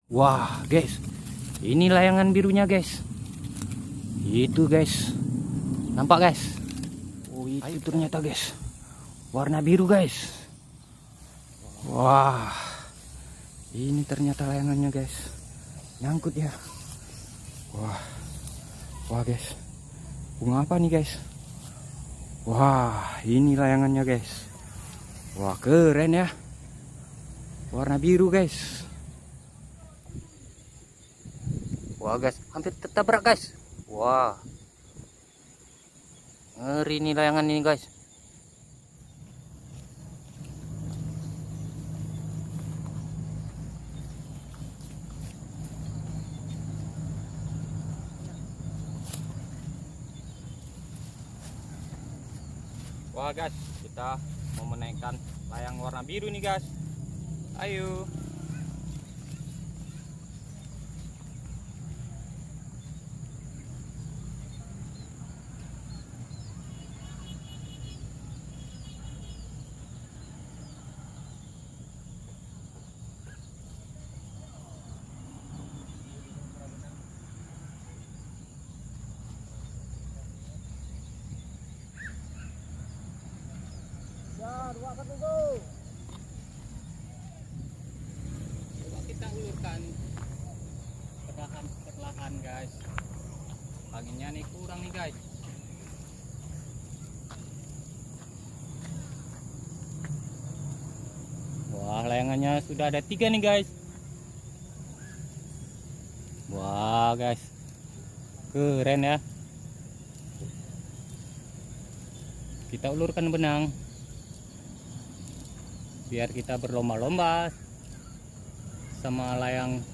Wah guys, ini layangan birunya guys. Itu guys, nampak guys. Oh itu ternyata guys, warna biru guys. Wah, ini ternyata layangannya guys, nyangkut ya. Wah guys, bunga apa nih guys? Wah, ini layangannya guys. Wah keren ya, warna biru guys. Wah guys, hampir tertabrak guys. Wah, ngeri nih layangan ini guys. Wah guys, kita mau menaikkan layang warna biru nih guys. Ayo. Coba kita ulurkan perlahan guys. Anginnya nih kurang nih guys. Wah layangannya sudah ada 3 nih guys. Wah guys, keren ya. Kita ulurkan benang biar kita berlomba-lomba sama layang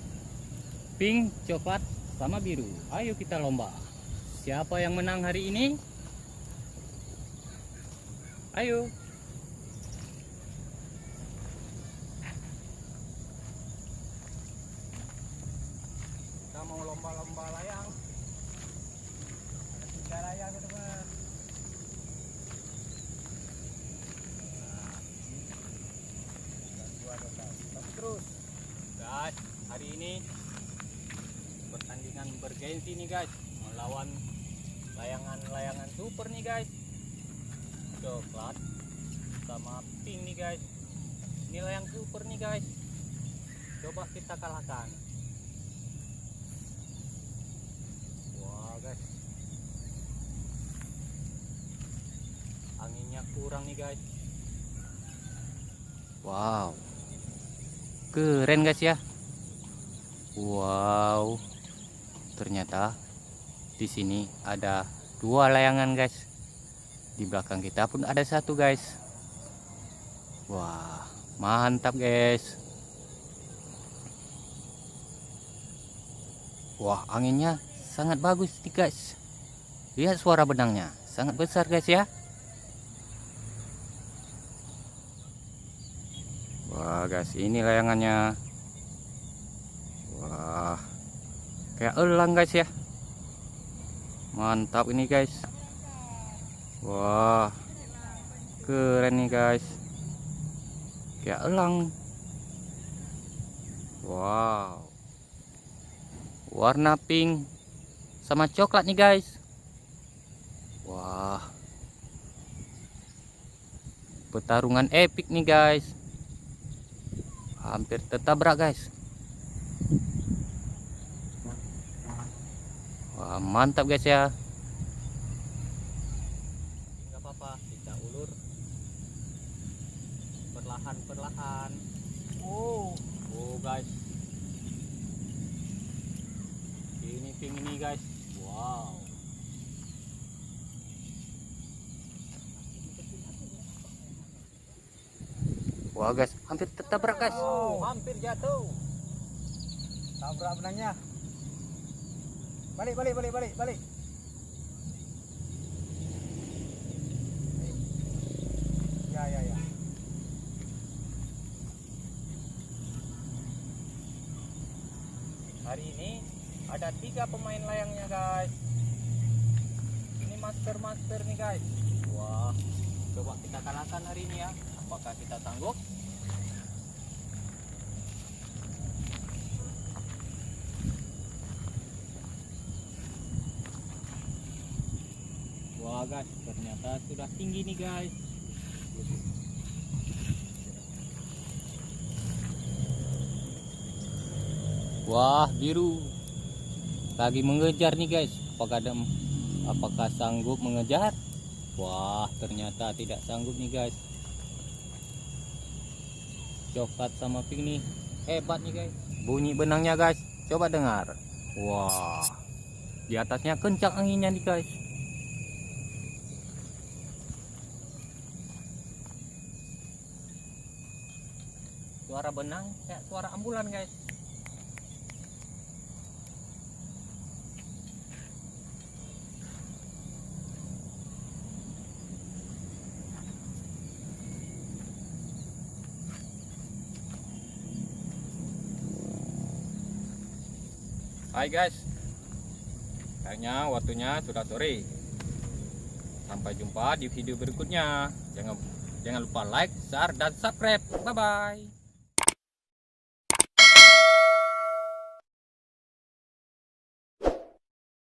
pink, coklat, sama biru. Ayo kita lomba. Siapa yang menang hari ini? Ayo. Kita mau lomba-lomba layang. Ada 3 layang teman-teman. Terus guys, hari ini pertandingan bergengsi nih guys, melawan layangan-layangan super nih guys, coklat sama pink nih guys. Ini layang super nih guys, coba kita kalahkan. Wah guys, anginnya kurang nih guys. Wow, keren guys ya. Wow, ternyata di sini ada 2 layangan guys. Di belakang kita pun ada 1 guys. Wah, mantap guys. Wah, anginnya sangat bagus nih guys. Lihat suara benangnya, sangat besar guys ya. Wah guys, ini layangannya. Wah, kayak elang guys ya. Mantap ini guys. Wah, keren nih guys, kayak elang. Wow, warna pink sama coklat nih guys. Wah, pertarungan epic nih guys. Hampir tertabrak guys. Wah mantap guys ya. Nggak apa-apa, kita ulur perlahan-perlahan. Oh guys, ini pink ini guys. Wow, wah guys, hampir tertabrak guys. Oh, hampir jatuh. Tabrak benangnya. Balik. Ya. Hari ini ada 3 pemain layangnya guys. Ini master nih guys. Wah, coba kita kalahkan hari ini ya. Apakah kita sanggup? guys, ternyata sudah tinggi nih guys. Wah, biru lagi mengejar nih guys. Apakah sanggup mengejar? Wah, ternyata tidak sanggup nih guys. Coklat sama pink nih hebat nih guys. Bunyi benangnya guys, coba dengar. Wah, di atasnya kencang anginnya nih guys. Suara benang kayak suara ambulan guys. Hai guys, kayaknya waktunya sudah sore. Sampai jumpa di video berikutnya. Jangan lupa like, share, dan subscribe. Bye bye.